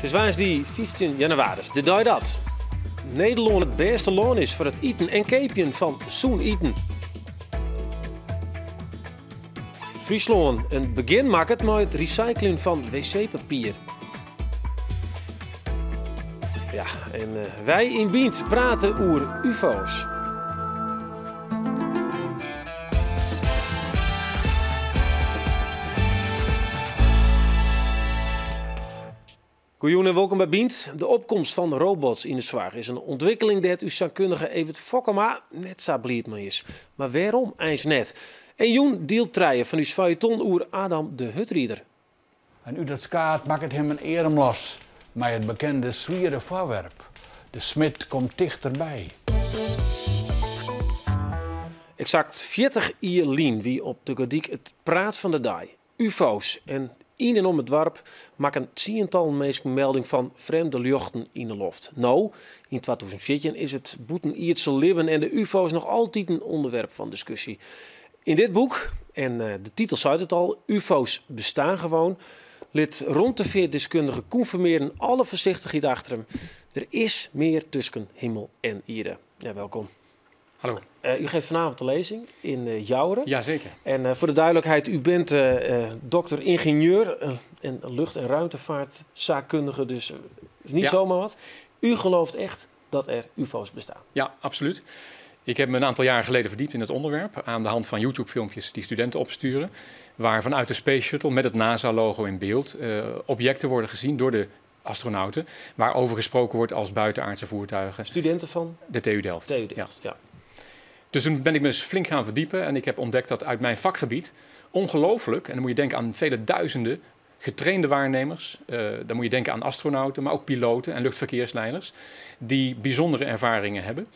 is woensdag 15 januari, de dag dat Nederland het beste land is voor het eten en keepjen van zo'n eten. Friesland een begin maakt met het recyclen van wc-papier. Ja, en wij in Bient praten over UFO's. Goeie en welkom bij Bient. De opkomst van robots in de zorg is een ontwikkeling die uw zakkundige Evert Fokkema net zo blied mee is. Maar waarom eens net? En Joen deelt treien van uw feuilleton oer Adam de Hutrieder. En u dat skaat maakt het hem een erem los. Maar het bekende zwierde voorwerp. De smid komt dichterbij. Exact 40 jaar lien wie op de Godiek het praat van de dag. UFO's en in en om het dorp maken tiental mensen melding van vreemde luchten in de lucht. Nou, in 2014 is het boeten Iertse Libben en de UFO's nog altijd een onderwerp van discussie. In dit boek, en de titel zei het al, UFO's bestaan gewoon, liet rond de 40 deskundigen confirmeren alle voorzichtigheid achter hem. Er is meer tussen hemel en aarde. Ja, welkom. Hallo. U geeft vanavond de lezing in Jouweren. Jazeker. En voor de duidelijkheid, u bent dokter-ingenieur en lucht- en ruimtevaartzaakkundige, dus is niet zomaar wat. U gelooft echt dat er UFO's bestaan? Ja, absoluut. Ik heb me een aantal jaren geleden verdiept in het onderwerp aan de hand van YouTube-filmpjes die studenten opsturen, waar vanuit de Space Shuttle met het NASA-logo in beeld objecten worden gezien door de astronauten, waarover gesproken wordt als buitenaardse voertuigen. Studenten van? De TU Delft. TU Delft, ja. Dus toen ben ik me eens flink gaan verdiepen en ik heb ontdekt dat uit mijn vakgebied ongelooflijk, en dan moet je denken aan vele duizenden getrainde waarnemers, dan moet je denken aan astronauten, maar ook piloten en luchtverkeersleiders, die bijzondere ervaringen hebben,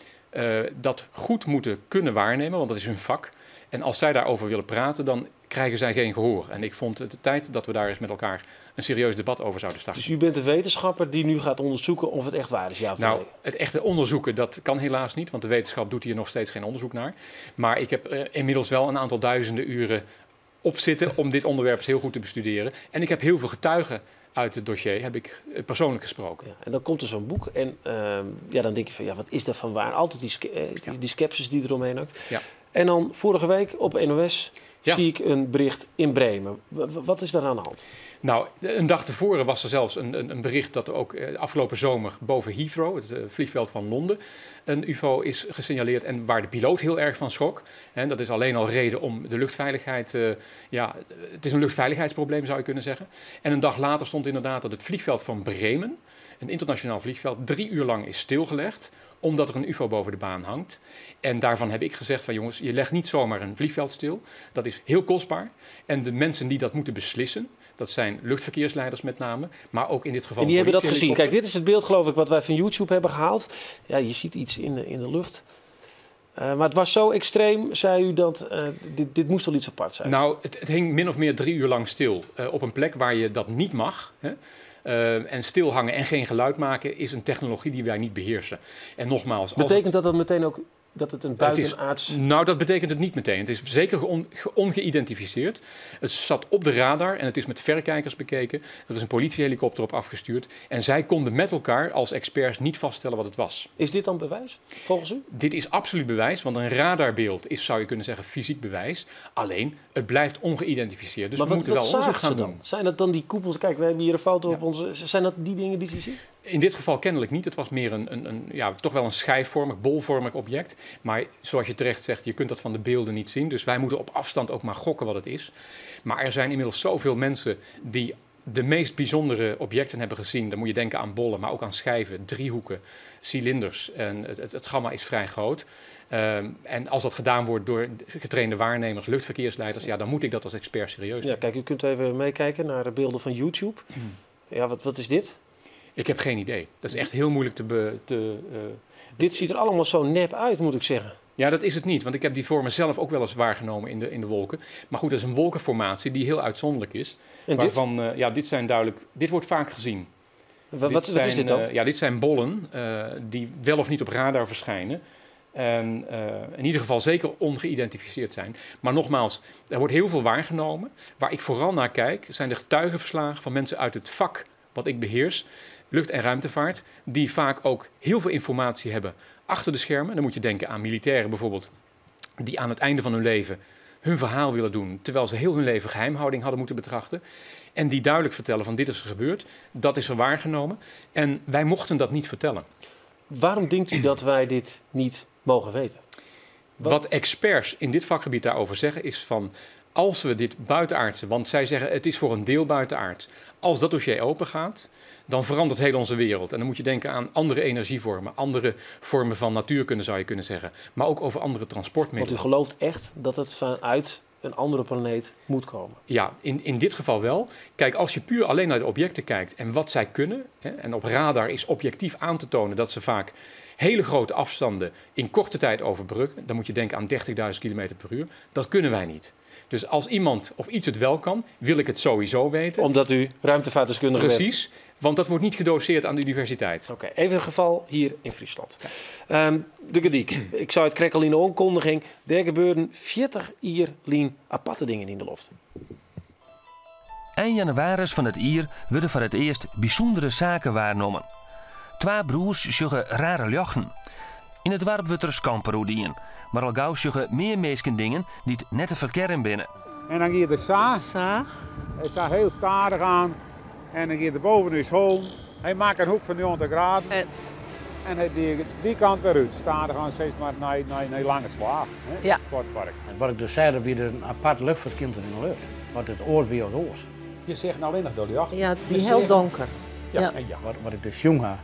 dat goed moeten kunnen waarnemen, want dat is hun vak. En als zij daarover willen praten, dan krijgen zij geen gehoor. En ik vond het de tijd dat we daar eens met elkaar een serieus debat over zouden starten. Dus u bent een wetenschapper die nu gaat onderzoeken of het echt waar is, ja of nee? Nou, het echte onderzoeken, dat kan helaas niet, want de wetenschap doet hier nog steeds geen onderzoek naar. Maar ik heb inmiddels wel een aantal duizenden uren op zitten om dit onderwerp eens heel goed te bestuderen. En ik heb heel veel getuigen uit het dossier, heb ik persoonlijk gesproken. Ja, en dan komt er zo'n boek en dan denk je van, ja, wat is dat van waar? Altijd die skepsis die eromheen hangt. Ja. En dan vorige week op NOS zie ik een bericht in Bremen. Wat is daar aan de hand? Nou, een dag tevoren was er zelfs een bericht dat er ook afgelopen zomer boven Heathrow, het vliegveld van Londen, een UFO is gesignaleerd en waar de piloot heel erg van schrok. En dat is alleen al reden om de luchtveiligheid, het is een luchtveiligheidsprobleem zou je kunnen zeggen. En een dag later stond inderdaad dat het vliegveld van Bremen, een internationaal vliegveld, 3 uur lang is stilgelegd, omdat er een UFO boven de baan hangt. En daarvan heb ik gezegd van jongens, je legt niet zomaar een vliegveld stil. Dat is heel kostbaar. En de mensen die dat moeten beslissen, dat zijn luchtverkeersleiders met name, maar ook in dit geval. En die hebben dat gezien. Kijk, dit is het beeld geloof ik wat wij van YouTube hebben gehaald. Ja, je ziet iets in de lucht. Maar het was zo extreem, zei u, dat dit moest wel iets apart zijn. Nou, het hing min of meer 3 uur lang stil op een plek waar je dat niet mag. Hè? En stilhangen en geen geluid maken is een technologie die wij niet beheersen. En nogmaals, betekent dat meteen ook dat het een buitenaards... Nou, dat betekent het niet meteen. Het is zeker ongeïdentificeerd. Het zat op de radar en het is met verrekijkers bekeken. Er is een politiehelikopter op afgestuurd. En zij konden met elkaar als experts niet vaststellen wat het was. Is dit dan bewijs, volgens u? Dit is absoluut bewijs, want een radarbeeld is, zou je kunnen zeggen, fysiek bewijs. Alleen, het blijft ongeïdentificeerd. Dus maar we moeten wel onderzoek gaan doen. Zijn dat dan die koepels? Kijk, we hebben hier een foto op onze... Zijn dat die dingen die ze zien? In dit geval kennelijk niet. Het was meer toch wel een schijfvormig, bolvormig object. Maar zoals je terecht zegt, je kunt dat van de beelden niet zien. Dus wij moeten op afstand ook maar gokken wat het is. Maar er zijn inmiddels zoveel mensen die de meest bijzondere objecten hebben gezien. Dan moet je denken aan bollen, maar ook aan schijven, driehoeken, cilinders. En het gamma is vrij groot. En als dat gedaan wordt door getrainde waarnemers, luchtverkeersleiders, ja, dan moet ik dat als expert serieus nemen. Ja, kijk, u kunt even meekijken naar de beelden van YouTube. Ja, wat is dit? Ik heb geen idee. Dat is echt heel moeilijk Dit ziet er allemaal zo nep uit, moet ik zeggen. Ja, dat is het niet. Want ik heb die vormen zelf ook wel eens waargenomen in de wolken. Maar goed, dat is een wolkenformatie die heel uitzonderlijk is. En waarvan, dit zijn duidelijk... Dit wordt vaak gezien. Wat is dit dan? Dit zijn bollen die wel of niet op radar verschijnen. En in ieder geval zeker ongeïdentificeerd zijn. Maar nogmaals, er wordt heel veel waargenomen. Waar ik vooral naar kijk, zijn de getuigenverslagen van mensen uit het vak wat ik beheers. lucht- en ruimtevaart, die vaak ook heel veel informatie hebben achter de schermen. Dan moet je denken aan militairen bijvoorbeeld, die aan het einde van hun leven hun verhaal willen doen, terwijl ze heel hun leven geheimhouding hadden moeten betrachten. En die duidelijk vertellen van dit is er gebeurd, dat is er waargenomen. En wij mochten dat niet vertellen. Waarom denkt u dat wij dit niet mogen weten? Wat experts in dit vakgebied daarover zeggen is van, als we dit buitenaardse, want zij zeggen het is voor een deel buitenaards. Als dat dossier open gaat, dan verandert heel onze wereld. En dan moet je denken aan andere energievormen, andere vormen van natuurkunde zou je kunnen zeggen. Maar ook over andere transportmiddelen. Want u gelooft echt dat het vanuit een andere planeet moet komen? Ja, in dit geval wel. Kijk, als je puur alleen naar de objecten kijkt en wat zij kunnen, hè, en op radar is objectief aan te tonen dat ze vaak hele grote afstanden in korte tijd overbruggen, dan moet je denken aan 30.000 km per uur. Dat kunnen wij niet. Dus als iemand of iets het wel kan, wil ik het sowieso weten. Omdat u ruimtevaartdeskundige bent? Precies, want dat wordt niet gedoseerd aan de universiteit. Oké, even een geval hier in Friesland. De Gediek. Ik zou het krekel in de onkondiging. Er gebeurden 40 jaar aparte dingen in de lucht. Eind januari van het jaar worden voor het eerst bijzondere zaken waarnomen. 2 broers zeggen rare jochen. In het dorp wordt er skamperode in. Maar al gauw zeggen meer mensen dingen die het net te verkennen binnen. En dan gaat de sa. Hij staat heel stadig aan. En dan gaat er boven is home. Hij maakt een hoek van 90 graden. En hij die kant weer uit. Stadig aan steeds maar naar lange slaag. Hè? Ja. Sportpark. Wat ik dus zei, dat weer een apart luchtverschil in de lucht. Want het oor weer als oors. Je zegt alleen nog door de jacht. Ja, het is heel donker. Ja. Wat ik dus jong had,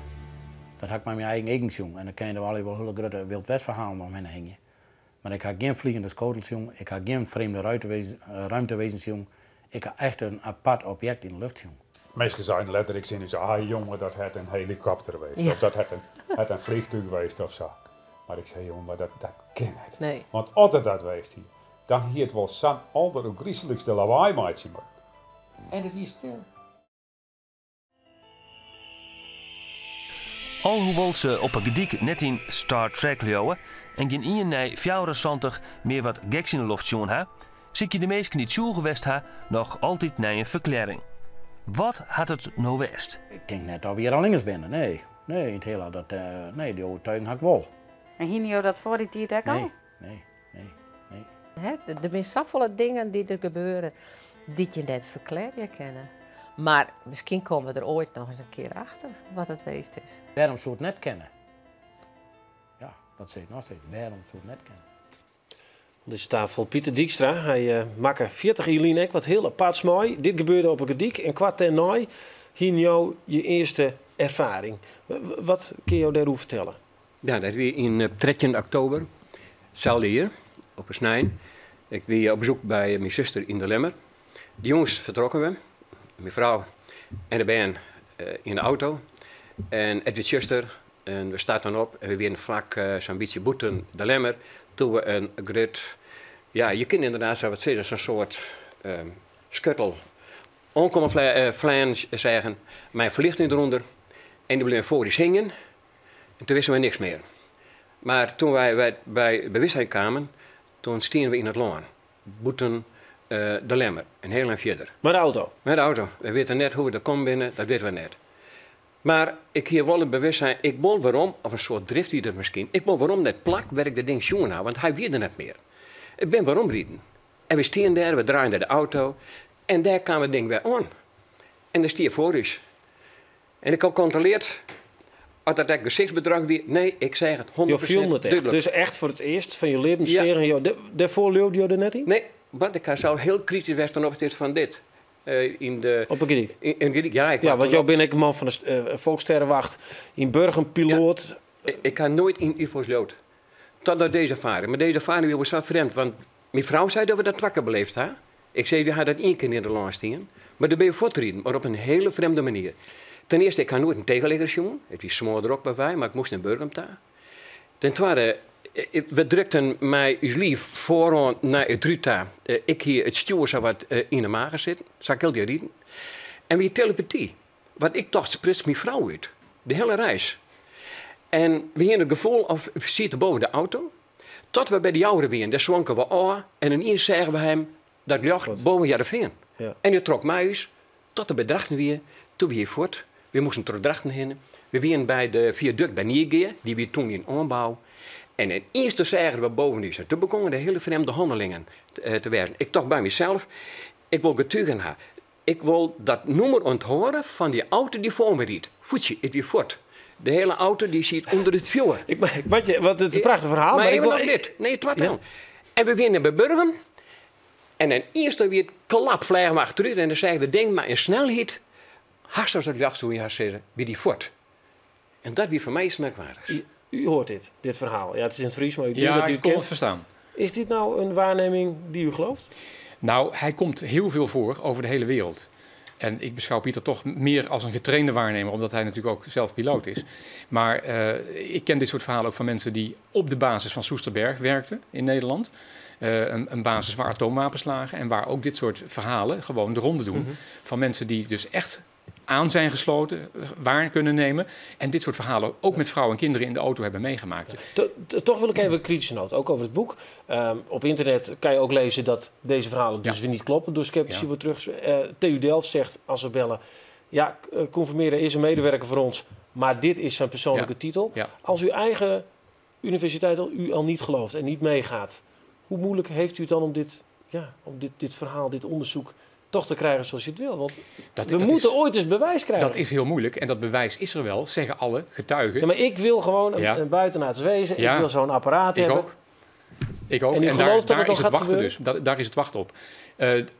dat had ik met mijn eigen jong. En dan kan je er wel hele grote Wild West verhalen omheen hangen. Maar ik had geen vliegende schotels jong. Ik had geen vreemde ruimtewezens jong. Ik had echt een apart object in de lucht jong. Meestal zijn letterlijk zin is, jongen, dat het een helikopter geweest. Ja. Of dat het een vliegtuig geweest of zo. Maar ik zei, jongen, maar dat kan niet. Nee. Want als het dat geweest hier, dan hier het wel zo'n ander ook griezeligs de lawaai maatje maar. En het is stil. Alhoewel ze op een Gediek net in Star Trek leeuwen en geen ien nee 74 meer wat geks in de lucht zien ha, zie je de meesten niet zo geweest ha nog altijd naar een verklaring. Wat had het nou west? Ik denk net dat we hier al links binnen. Nee, in het hele dat, nee, die overtuiging had ik wel. En ging je dat voor die tijd ook al? Nee. De meest zoveel dingen die er gebeuren, die je net verklaren kennen. Maar misschien komen we er ooit nog eens een keer achter wat het geweest is. Waarom zou het net kennen? Ja, dat zeg ik nog steeds. Waarom zou het net kennen? Deze tafel Pieter Dijkstra. Hij maakte 40 jaar wat heel apart mooi. Dit gebeurde op een Gediek en kwart ten nooi hier jou je eerste ervaring. Wat kun je jou daarover vertellen? Ja, dat weer in 13 oktober, hetzelfde hier, op een snijn. Ik weer op bezoek bij mijn zuster in de Lemmer. De jongens vertrokken we, mijn vrouw en de band in de auto. En Edwin zuster, en we starten op en we weer vlak zo'n beetje boeten de Lemmer. Toen we een grid, ja, je kunt inderdaad zo wat zeggen, zo'n soort schuttel. Onkomen vlaan zeggen, mijn verlichting eronder. En die bleven voor die zingen. En toen wisten we niks meer. Maar toen wij bij bewustzijn kwamen, toen stien we in het loon. Boeten de Lemmer, en heel en verder. Met de auto? Met de auto. We weten net hoe we er komen binnen, dat weten we net. Maar ik hier wel het bewustzijn, ik wil waarom, of een soort drift die dat misschien, ik wil waarom dat plak waar ik dat ding jongen had, want hij weet er net meer. Ik ben waarom rieden. En we staan daar, we draaien naar de auto, en daar kwam het ding weer aan. En daar stier voor ons. En ik had controleerd, als dat gezichtsbedrag weer, nee, ik zeg het 100% Je viel het echt. Dus echt voor het eerst van je leven zeggen, ja. Daarvoor leefde je er net in? Nee, want ik zou heel kritisch zijn ten opzichte van dit. Op een Gediek? In Gediek, ja. Want jou ben ik een man van de Volkssterrenwacht, in Burgen, piloot. Ja, ik ga nooit in UFO's lood. Totdat deze ervaring. Maar deze ervaring was zo vreemd, want mijn vrouw zei dat we dat wakker beleefd hadden. Ik zei, we hadden dat één keer in de land staan. Maar dan ben je voortreden, maar op een hele vreemde manier. Ten eerste, ik ga nooit een tegenligger jongen. Het is smoor er ook bij mij, maar ik moest naar Burgum daar. Ten tweede, we drukten mij ons lief vooraan naar het Ruta. Ik hier het stuur zou wat in de magen zitten. Zou ik heel die rieden. En weer telepathie. Wat ik dacht, sprits mijn vrouw uit. De hele reis. En we hadden het gevoel of we zitten boven de auto. Tot we bij de jouweren weer. Daar zwonken we aan. En ineens zeggen we hem dat lag boven Jarreveen. Ja. En hij trok mij eens tot de bedrachten weer. Toen we hier voort We moesten terugdrachten heen. We waren bij de viaduct bij Niergeer, die weer toen in aanbouw. En het eerste zeggen we boven is, toen begonnen de hele vreemde handelingen te werken. Ik dacht bij mezelf, ik wil getuigen hebben. Ik wil dat nummer onthoren van die auto die voor me riet. Voetje, het weer voort. De hele auto die zit onder het vuur. Wat het is een prachtig verhaal. Maar ik wil dit. Nee, het wordt wel. En we winnen bij Burgum. En dan eerst weer klap vliegen we achteruit. En dan zeggen we, denk maar in snelheid. Haast als het jacht, hoe je gaat zeggen, wie die voort. En dat wie voor mij is merkwaardig. U hoort dit verhaal. Ja, het is in het Fries, maar u ja, dat u ik het kon kent. het verstaan. Is dit nou een waarneming die u gelooft? Nou, hij komt heel veel voor over de hele wereld. En ik beschouw Pieter toch meer als een getrainde waarnemer, omdat hij natuurlijk ook zelf piloot is. Maar ik ken dit soort verhalen ook van mensen die op de basis van Soesterberg werkten in Nederland. Een basis waar atoomwapens lagen en waar ook dit soort verhalen gewoon de ronde doen. Van mensen die dus echt aan zijn gesloten, waar kunnen nemen. En dit soort verhalen ook met vrouwen en kinderen in de auto hebben meegemaakt. Toch wil ik even een kritische noot, ook over het boek. Op internet kan je ook lezen dat deze verhalen dus weer niet kloppen. Door sceptici wordt terug. TU Delft zegt, als we bellen, ja, Conformeren is een medewerker voor ons, maar dit is zijn persoonlijke titel. Ja. Als uw eigen universiteit u al niet gelooft en niet meegaat, hoe moeilijk heeft u het dan om dit verhaal, dit onderzoek toch te krijgen zoals je het wil? Want we moeten ooit eens bewijs krijgen. Dat is heel moeilijk en dat bewijs is er wel, zeggen alle getuigen. Ja, maar ik wil gewoon een buitenaards wezen. Ik wil zo'n apparaat hebben. Ik ook. En daar is het wachten dus. Daar is het wachten op.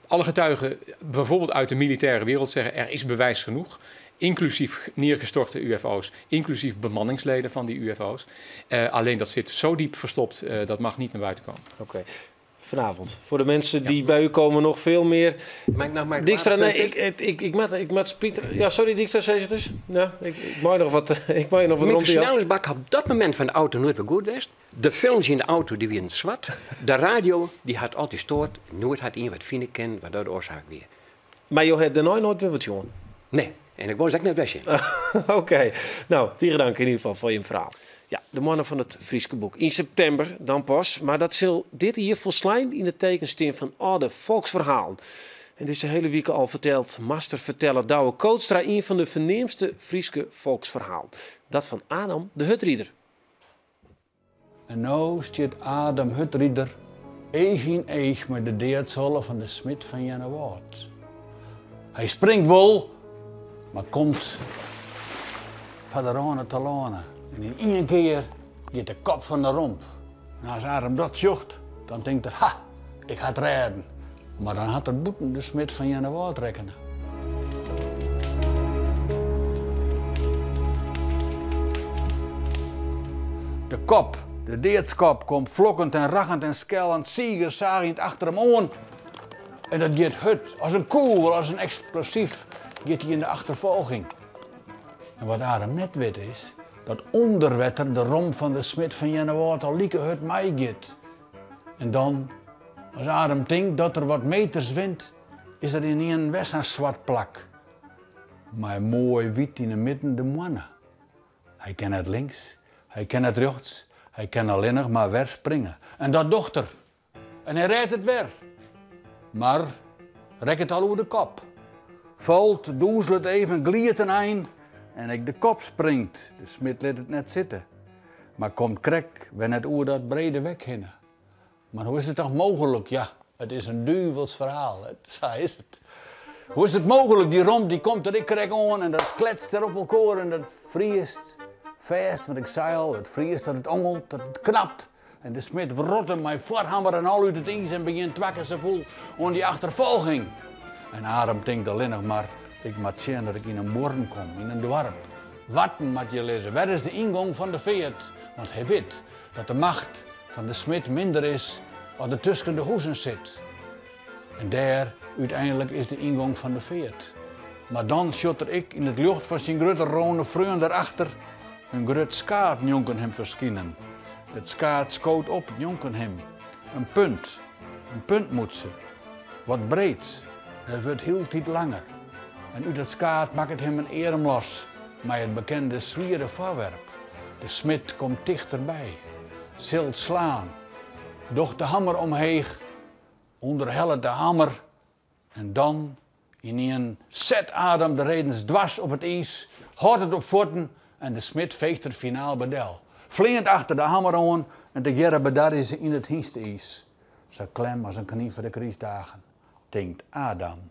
Alle getuigen, bijvoorbeeld uit de militaire wereld, zeggen er is bewijs genoeg. Inclusief neergestorte UFO's, inclusief bemanningsleden van die UFO's. Alleen dat zit zo diep verstopt, dat mag niet naar buiten komen. Oké. Vanavond. Voor de mensen die bij u komen nog veel meer. Dijkstra, nee, ik met Pieter. Ja, sorry Dijkstra, zei het eens. Ja, ik maak nog wat rond. De versnellingsbak op dat moment van de auto nooit weer goed geweest. De films in de auto die weer zwart. De radio die had altijd stoort. Nooit had iemand wat vinden kennen, waardoor de oorzaak weer. Maar je hebt er nooit weer wat jongen? Nee, en ik was ook net wegje. Oké. Nou, tegen dank in ieder geval voor je verhaal. Ja, de mannen van het Frieske boek. In september dan pas. Maar dat zal dit hier volslaan in het tekensteen van oude volksverhalen. En dit is de hele week al verteld. Masterverteller Douwe Kootstra, een van de verneemste Frieske volksverhalen. Dat van Adam de Hutrieder. En nou staat Adam Hutrieder eeg in eeg met de deerzolle van de smid van Jennewoord. Hij springt wel, maar komt van de rane te lane. En in één keer gaat de kop van de romp. En als Adam dat zocht, dan denkt hij, ha, ik ga het redden. Maar dan had het boeten de smid van Jennewoord rekenen. De kop, de deertskop, komt vlokkend en rachend en skellend, zaagend achter hem aan. En dat gaat hut, als een koel, als een explosief, gaat hij in de achtervolging. En wat Adam net weet is, dat onderwetter de romp van de smid van Jennewoord al lieke hut meegaat. En dan, als Adam denkt dat er wat meters wint, is er in een west een zwart plak. Maar mooi wit in de midden de mannen. Hij kan het links, hij kan het rechts, hij kan alleen nog maar weer springen. En dat dochter. En hij rijdt het weer. Maar rek het al over de kop. Valt, doezelt even, gliert een eind. En ik de kop springt. De smid liet het net zitten. Maar komt krek, we net oer dat brede weg heen. Maar hoe is het toch mogelijk? Ja, het is een duivels verhaal. Zo is het. Hoe is het mogelijk? Die romp die komt er ik krek aan en dat kletst er op elkaar en dat vriest vast. Want ik zei al, het vriest, dat het ongelt, dat het knapt. En de smid verrot hem met voorhammer en al uit het ijs en begint twakken ze voel aan die achtervolging. En Adam denkt alleen nog maar, ik moet zien dat ik in een born kom, in een dorp. Watten moet je lezen, waar is de ingang van de veert? Want hij weet dat de macht van de smid minder is als er tussen de hoezen zit. En daar uiteindelijk is de ingang van de veert. Maar dan schutter ik in het lucht van zijn grote rode vreun daarachter een groot skaat jonken hem verschijnen. Het skaat schoot op jonken hem. Een punt moet ze. Wat breeds, het wordt heel tijd langer. En uit het skaat maakt het hem een erem los, maar het bekende zwierde voorwerp. De smid komt dichterbij, zilt slaan, doch de hammer omheeg, onderhellen de hammer en dan In een zet Adam de redens dwars op het ijs, houdt het op voeten en de smid veegt het finaal bedel. Vliegend achter de hamer aan en de gerre bedar is in het hienste ijs. Zo klem als een knie voor de kriesdagen, denkt Adam.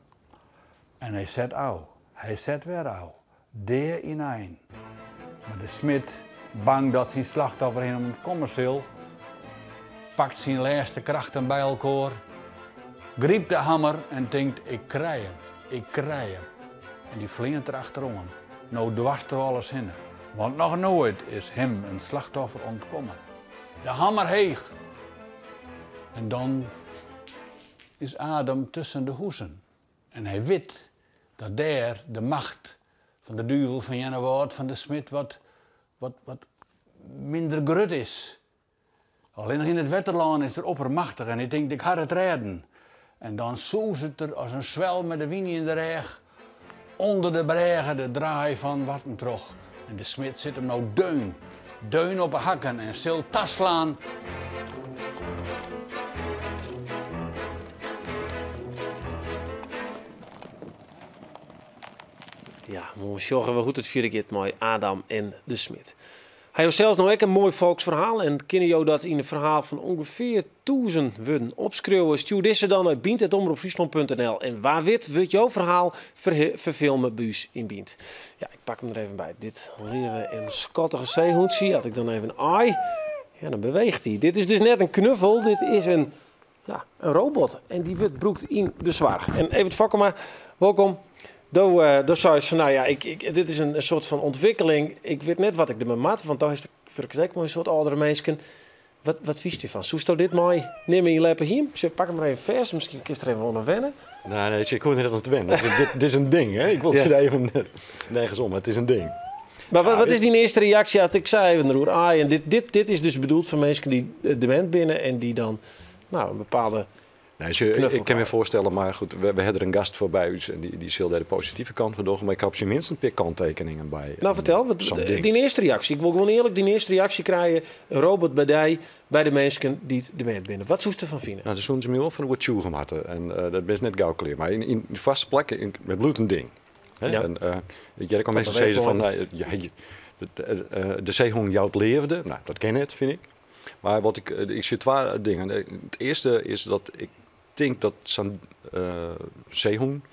En hij zet au, hij zet weer au, deer in een. Maar de smid, bang dat zijn slachtoffer hem komen zal, pakt zijn laatste krachten bij elkaar, griep de hamer en denkt, ik krijg hem, ik krijg hem. En die vliegt er achterom, nou dwars er alles in. Want nog nooit is hem een slachtoffer ontkomen. De hamer heeg. En dan is Adam tussen de hoezen. En hij weet dat daar de macht van de duivel, van Jennewoord, van de smid wat minder grut is. Alleen nog in het wetterland is er oppermachtig en hij denkt, ik ga het redden. En dan zoes het er als een zwel met de wien in de reg. Onder de bregen de draai van Wattentrog. En de smid zit hem nou deun op de hakken en zil tas slaan. Ja, we zorgen we hoe het vierde keer met Adam en de smid. Hij heeft zelfs nog ook een mooi volksverhaal. En kennen jou dat in een verhaal van ongeveer 1000 woorden opschreeuwen. Stuur deze dan uit bient@omroepfriesland.nl. En waar wordt jouw verhaal verfilmen bij ons in Bient. Ja, ik pak hem er even bij. Dit leren en schattige zeehond zie. Had ik dan even een ai. Ja, dan beweegt hij. Dit is dus net een knuffel. Dit is een robot. En die wordt broekt in de zwaar. En even Fokkema, welkom. Daar zou je van, nou ja, dit is een soort van ontwikkeling. Ik weet net wat ik ermee maak, want daar is het een soort oudere mensen. Wat vies je van? Zoest dit mooi? Neem je leppen hier. Pak hem maar even vers, misschien kun je er even onder wennen. Nee, ik kon er net aan het wennen. Dit is een ding, hè? Ik wil het even nergens om, maar het is een ding. Maar wat is die eerste reactie? Had ik zei even roer. En dit is dus bedoeld voor mensen die dement binnen en die dan een bepaalde. Nee, ik kan me voorstellen, maar goed, we hebben er een gast voor bij ons en die zal daar de positieve kant van doen. Maar ik heb ze minstens een paar kanttekeningen bij. Nou, vertel, die eerste reactie. Ik wil gewoon eerlijk die eerste reactie krijgen. Een robot bij de mensen die het dement binnen. Wat zoest ervan vinden? Nou, ze zoeken ze me wel van wat tjoe gemaakt. En dat is net gauw clear. Maar in de vaste plekken, met bloed een ding. Hè? Ja. En daar kan mensen zeggen van, de zeehond jouwt leefde. Nou, dat ken het, vind ik. Maar wat ik zie twee dingen. Het eerste is dat ik denk dat zo'n zeehond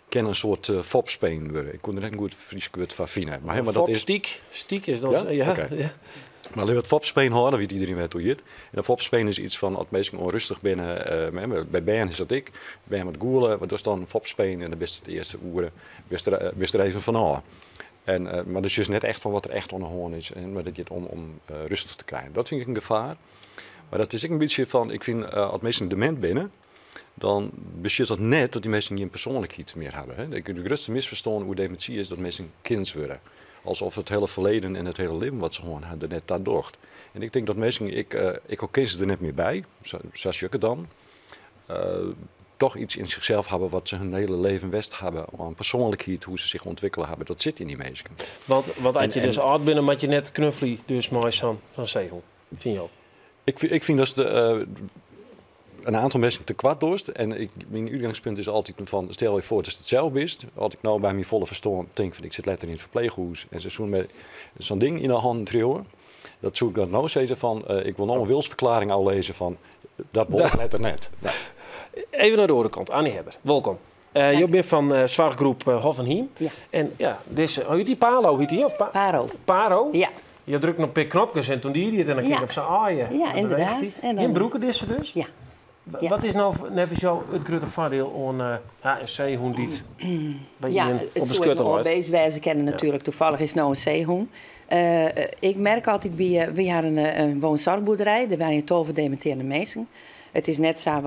een soort fopspeen worden. Ik kon er net een goed Fries woord van vinden. Maar dat is stiek is dan. Ja? Okay. Ja. Maar we het fopspeen houden, weet iedereen weet hoe je het. En een fopspeen is iets van als mensen onrustig binnen. Bij Ben is dat ik. Ben met goelen, wat is dan een fopspeen en dan best het eerste uren. Best er even van aan. Maar dat is dus net echt van wat er echt onder hoorn is. En maar dat je het om rustig te krijgen. Dat vind ik een gevaar. Maar dat is ook een beetje van, ik vind als mensen dement binnen, dan beschit dat net dat die mensen geen persoonlijkheid meer hebben. Hè. De grootste misverstand hoe dementie is dat mensen kind worden. Alsof het hele verleden en het hele leven wat ze gewoon hadden net daar docht. En ik denk dat mensen, ik ook kies er net meer bij, zoals je het dan. Toch iets in zichzelf hebben wat ze hun hele leven west hebben. Aan persoonlijkheid, hoe ze zich ontwikkelen hebben. Dat zit in die mensen. Want als je dus oud bent, moet je net knuffelen dus mooi zo'n zegel. Vind je ook? Ik vind dat een aantal mensen te kwad dorst. En mijn uitgangspunt is altijd van, stel je voor dat het hetzelfde is. Als ik nou bij mijn volle verstand denk van, ik zit letter in het verpleeghuis. En ze doen met zo'n ding in de hand trillen. Dat zoek ik dan nou zeggen van, ik wil nog een wilsverklaring al lezen van, dat wordt letter net. Nou. Even naar de andere kant. Annie Hebber, welkom. Je bent van Zwartgroep Hof en Hiem. Ja. En ja, hoe heet die Palo? Heet die, of Paro. Paro? Ja. Je drukt op een knopjes en toen die het en dan kijk op zijn aaien. Ja, inderdaad. In broeken is ze dus? Ja. Wat is nou nevens jou het grote voordeel aan een zeehond die het op de schutter loopt? Deze wijze kennen natuurlijk toevallig is nou een zeehond. Ik merk altijd bij we hadden een woonzorgboerderij, daar waren 12 dementerende mensen. Het is net zo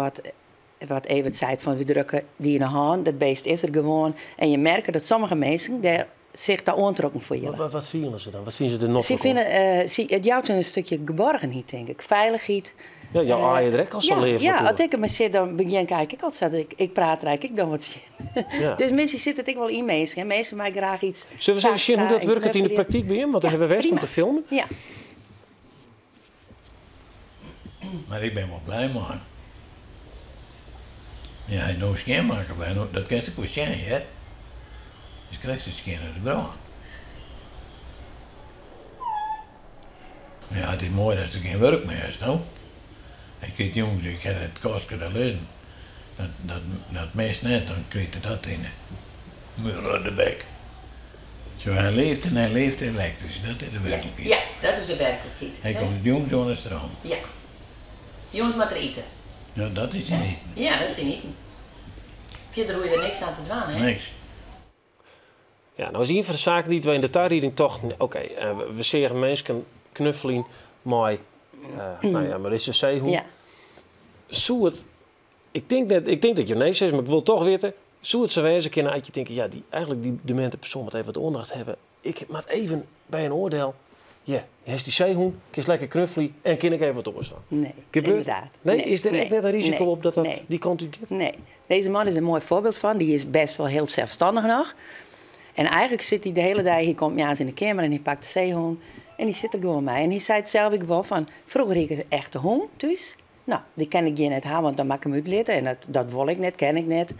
wat Evert zei van we drukken die in de hand, dat beest is er gewoon. En je merkt dat sommige mensen daar zich daar ontrokken voor je. Wat vinden ze dan? Wat vinden ze er nog? Ze vinden het jouwt een stukje geborgenheid, denk ik, veiligheid. Ja, jouw aaien direct als ze leven. Ja, als ik er maar zit, dan begin kijk ik altijd, ik praat rijk, ik dan wat zien. Ja. Dus mensen zitten het wel in mensen. Mensen mij graag iets. Zullen we eens zien hoe dat werkt in de praktijk bij hem? Want dan hebben we West om te filmen. Ja. Maar ik ben wel blij, man. Ja, hij nou schijn maken, maar dat kan je ook schijn, hè? Dus krijg je schijn uit de grond. Ja, het is mooi dat er geen werk meer is, nou. Ik kreeg jongens, ik heb het kostje daar lezen. Dat meest net, dan kreeg je dat in de muur uit de bek. Zo, hij leeft en hij leeft elektrisch, dat is de werkelijkheid. Ja, dat is de werkelijkheid. Hij komt het jongens onder stroom. Ja. Jongens moet er eten. Ja, dat is hij niet. Ja, dat is hij niet. Verder hoef je er niks aan te doen, hè? Niks. Ja, nou is een van de zaken die we in de tuinrieding toch... Oké, we zeggen mensen knuffelen mooi. Nou ja, maar is een zeehoen. Ja. Zou het... Ik denk dat je nee zegt, maar ik wil toch weten... Zou het zo wezen kunnen dat je denkt... Ja, die demente persoon moet even wat aandacht hebben. Ik maak even bij een oordeel... Ja, je hebt die zeehoen, kies lekker knuffelen en kan ik even wat doorstaan. Nee, gebeurt? Inderdaad. Nee, is er echt net een risico op dat die kant uit gaat? Nee, deze man is een mooi voorbeeld van. Die is best wel heel zelfstandig nog. En eigenlijk zit hij de hele dag, hij komt aan in de kamer en hij pakt de zeehoen. En die zit er gewoon bij. En hij zei het zelf ook wel van, vroeger had ik een echte hoen thuis. Nou, die kan ik je net hebben, want dan maak ik hem uitlitten. En dat wil ik net, ken ik net.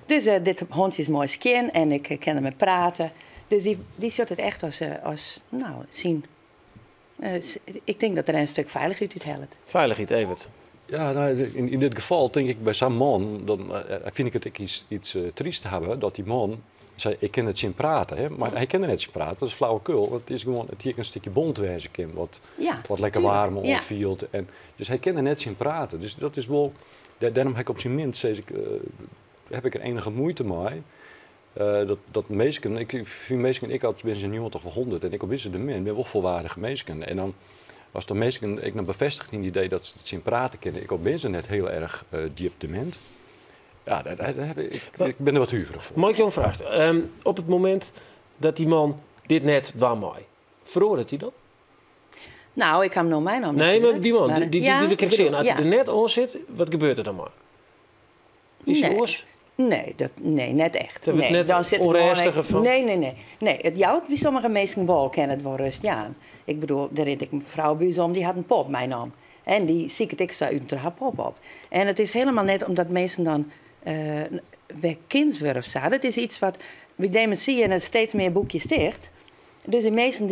Dus dit hondje is mooi skin en ik kan ermee praten. Dus die zit het echt als nou, zien. Ik denk dat er een stuk veiligheid uit helpt. Veiligheid, Evert? Ja, nou, in dit geval denk ik bij zo'n man, dan vind ik het ook iets triest hebben dat die man zei, ik kan het zien praten, hè? Maar hij kan er net zien praten, dat is flauwekul. Het is gewoon, het hier een stukje bont wezen, Kim, wat lekker warm opvielt. En dus hij kan er net zien praten. Dus dat is wel, daarom heb ik op zijn minst, heb ik er enige moeite mee. Dat mensen, ik vind mensen, ik had binnen 90 of 100 en ik op wisse de min, ben wel volwaardige mensen. En dan was de mensen, ik dan bevestigd in het idee dat ze het zien praten kennen, ik op binnen net heel erg diep dement. Ja, ik ben er wat huiverig voor. Mag ik je een vraag stellen? Op het moment dat die man dit net dwam mij, veroordeelt hij dan? Nou, ik heb nou mijn naam. Nee, maar die man, die wil ik zeggen. Als hij er net aan zit, wat gebeurt er dan maar? Is hij oors? Nee, net echt. Dat net dan zit onrustige van? Nee. Het jouwt bij sommige mensen wel kennen het wel rustig aan. Ik bedoel, daar reed ik een vrouw bij om, die had een pop, mijn naam. En die zie ik zo uit haar pop op. En het is helemaal net omdat mensen dan weer kindswerf staan. Het is iets wat bij dementie en steeds meer boekjes dicht. Dus de mensen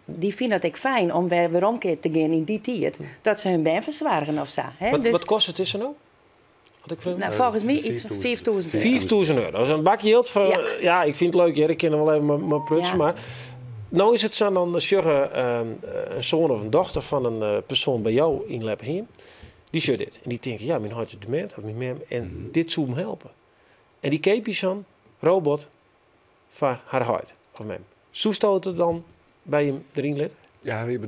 die vinden het ook fijn om weer omkeer te gaan in die tijd. Dat ze hun been verzwaren of zo. Wat kost het tussen nou? Nou, volgens mij iets van 5.000 €. €5.000. Dat is een bakje geld van... Ja, ik vind het leuk, ik kan er wel even maar prutsen. Ja. Maar nou is het zo dan een zoon of een dochter van een persoon bij jou in Lepperheem. Die zegt dit. En die denken, ja, mijn hart is dement of mijn mem. En dit zou hem helpen. En die keep je zo'n robot van haar hart of mem. Zo stoot het dan bij hem erin letten? Ja, ik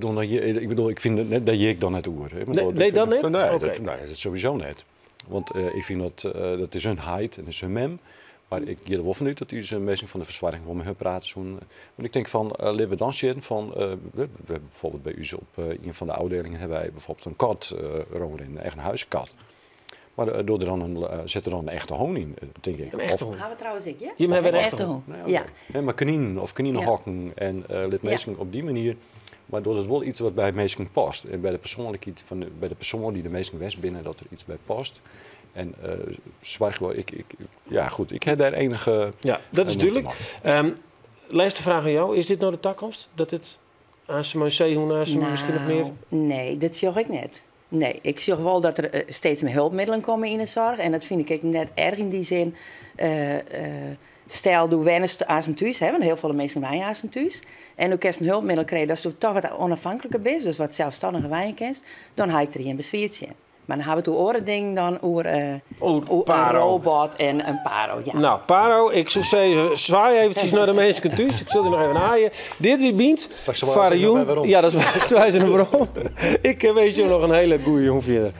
bedoel, ik vind het net dat ik dan net oer. Nee, dat net? Nee, dat sowieso net. Want ik vind dat is hun heid en dat is hun mem. Maar ik ga er wel vanuit dat u meestal van de verzwaring van met hun praten. Want ik denk van, laten we dan zien van, we hebben bijvoorbeeld bij u op een van de afdelingen hebben wij bijvoorbeeld een kat, een echt een huiskat. Maar zet er dan een echte hoon in, denk ik. Een echte hoon. Gaan we trouwens ik, ja? Je hebt een echte hoon. Ja. Maar kaninen of kaninenhokken en let mensen op die manier. Maar dat is wel iets wat bij mensen past. En bij de persoonlijkheid bij de persoon die de mensen west binnen, dat er iets bij past. En zwaar wel, ja goed, ik heb daar enige... Ja, dat is duidelijk. Laatste vraag aan jou. Is dit nou de toekomst? Dat dit aan zeehoen, misschien nog meer... Nee, dat zie ik niet. Nee, ik zie wel dat er steeds meer hulpmiddelen komen in de zorg. En dat vind ik net erg in die zin. Stel, doe weinig aan zijn thuis, want heel veel mensen wij aan zijn thuis. En ook als een hulpmiddel krijgt, dat je toch wat onafhankelijker bent, dus wat zelfstandiger wij kent, dan ga ik er een bezweertje in. Maar dan hebben we het oren ding dan over een robot en een paro. Ja. Nou, paro, ik zou zeggen, zwaai eventjes naar de mensen thuis. Ik zal die nog even naaien. Dit wie bient, Varioen. Ja, dat is wij zijn er waarom. Ik wens je nog een hele goede jong verder.